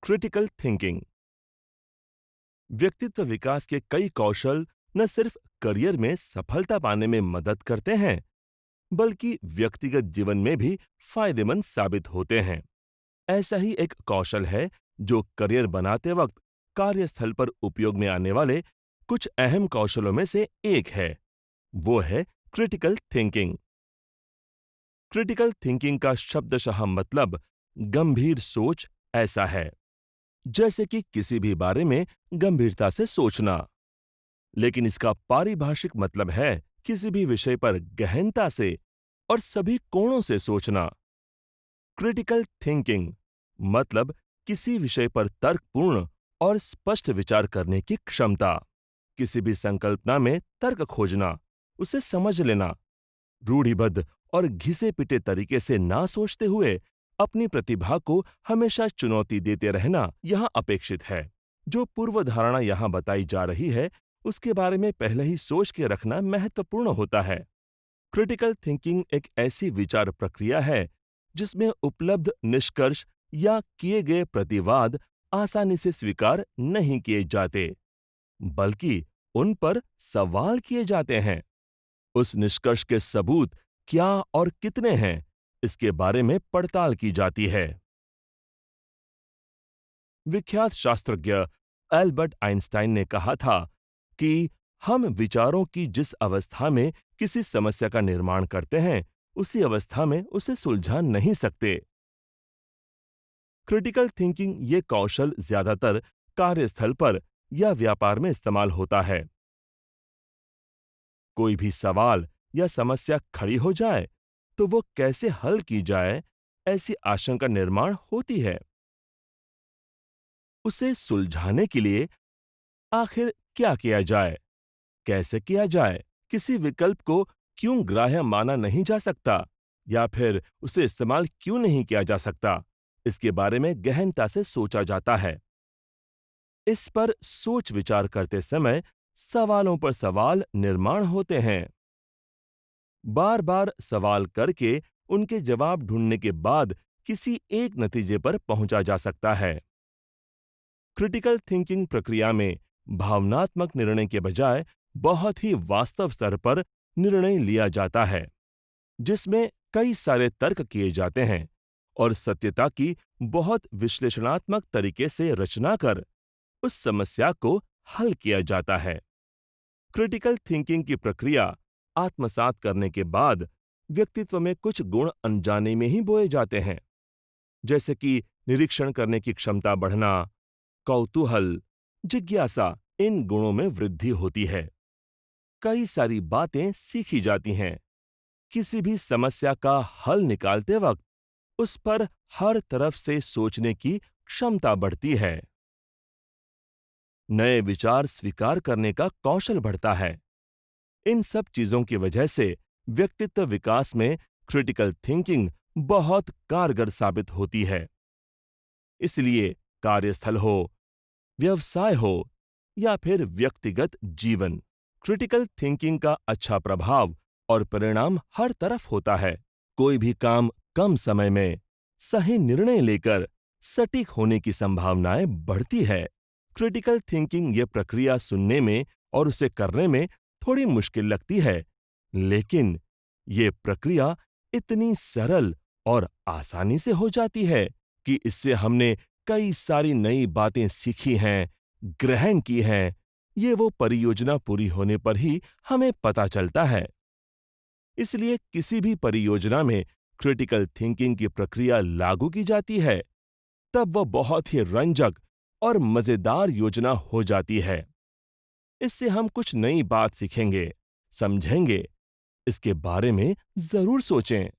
Critical thinking. व्यक्तित्व विकास के कई कौशल न सिर्फ करियर में सफलता पाने में मदद करते हैं, बल्कि व्यक्तिगत जीवन में भी फायदेमंद साबित होते हैं। ऐसा ही एक कौशल है जो करियर बनाते वक्त कार्यस्थल पर उपयोग में आने वाले कुछ अहम कौशलों में से एक है। वो है क्रिटिकल थिंकिंग। क्रिटिकल थिंकिंग का शब्दशः मतलब गंभीर सोच ऐसा है, जैसे कि किसी भी बारे में गंभीरता से सोचना। लेकिन इसका पारिभाषिक मतलब है किसी भी विषय पर गहनता से और सभी कोणों से सोचना। क्रिटिकल थिंकिंग मतलब किसी विषय पर तर्कपूर्ण और स्पष्ट विचार करने की क्षमता। किसी भी संकल्पना में तर्क खोजना, उसे समझ लेना, रूढ़िबद्ध और घिसे पिटे तरीके से ना सोचते हुए अपनी प्रतिभा को हमेशा चुनौती देते रहना यहाँ अपेक्षित है। जो पूर्व धारणा यहाँ बताई जा रही है, उसके बारे में पहले ही सोच के रखना महत्वपूर्ण होता है। क्रिटिकल थिंकिंग एक ऐसी विचार प्रक्रिया है जिसमें उपलब्ध निष्कर्ष या किए गए प्रतिवाद आसानी से स्वीकार नहीं किए जाते, बल्कि उन पर सवाल किए जाते हैं। उस निष्कर्ष के सबूत क्या और कितने हैं, इसके बारे में पड़ताल की जाती है। विख्यात शास्त्रज्ञ एल्बर्ट आइंस्टाइन ने कहा था कि हम विचारों की जिस अवस्था में किसी समस्या का निर्माण करते हैं, उसी अवस्था में उसे सुलझा नहीं सकते। क्रिटिकल थिंकिंग ये कौशल ज्यादातर कार्यस्थल पर या व्यापार में इस्तेमाल होता है। कोई भी सवाल या समस्या खड़ी हो जाए तो वो कैसे हल की जाए, ऐसी आशंका निर्माण होती है। उसे सुलझाने के लिए आखिर क्या किया जाए, कैसे किया जाए, किसी विकल्प को क्यों ग्राह्य माना नहीं जा सकता या फिर उसे इस्तेमाल क्यों नहीं किया जा सकता, इसके बारे में गहनता से सोचा जाता है। इस पर सोच विचार करते समय सवालों पर सवाल निर्माण होते हैं। बार बार सवाल करके उनके जवाब ढूंढने के बाद किसी एक नतीजे पर पहुंचा जा सकता है। क्रिटिकल थिंकिंग प्रक्रिया में भावनात्मक निर्णय के बजाय बहुत ही वास्तव स्तर पर निर्णय लिया जाता है, जिसमें कई सारे तर्क किए जाते हैं और सत्यता की बहुत विश्लेषणात्मक तरीके से रचना कर उस समस्या को हल किया जाता है। क्रिटिकल थिंकिंग की प्रक्रिया आत्मसात करने के बाद व्यक्तित्व में कुछ गुण अनजाने में ही बोए जाते हैं, जैसे कि निरीक्षण करने की क्षमता बढ़ना, कौतूहल, जिज्ञासा। इन गुणों में वृद्धि होती है। कई सारी बातें सीखी जाती हैं। किसी भी समस्या का हल निकालते वक्त उस पर हर तरफ से सोचने की क्षमता बढ़ती है। नए विचार स्वीकार करने का कौशल बढ़ता है। इन सब चीजों की वजह से व्यक्तित्व विकास में क्रिटिकल थिंकिंग बहुत कारगर साबित होती है। इसलिए कार्यस्थल हो, व्यवसाय हो या फिर व्यक्तिगत जीवन, क्रिटिकल थिंकिंग का अच्छा प्रभाव और परिणाम हर तरफ होता है। कोई भी काम कम समय में सही निर्णय लेकर सटीक होने की संभावनाएं बढ़ती है। क्रिटिकल थिंकिंग ये प्रक्रिया सुनने में और उसे करने में थोड़ी मुश्किल लगती है, लेकिन ये प्रक्रिया इतनी सरल और आसानी से हो जाती है कि इससे हमने कई सारी नई बातें सीखी हैं, ग्रहण की हैं। ये वो परियोजना पूरी होने पर ही हमें पता चलता है। इसलिए किसी भी परियोजना में क्रिटिकल थिंकिंग की प्रक्रिया लागू की जाती है, तब वह बहुत ही रंजक और मजेदार योजना हो जाती है। इससे हम कुछ नई बात सीखेंगे, समझेंगे। इसके बारे में जरूर सोचें।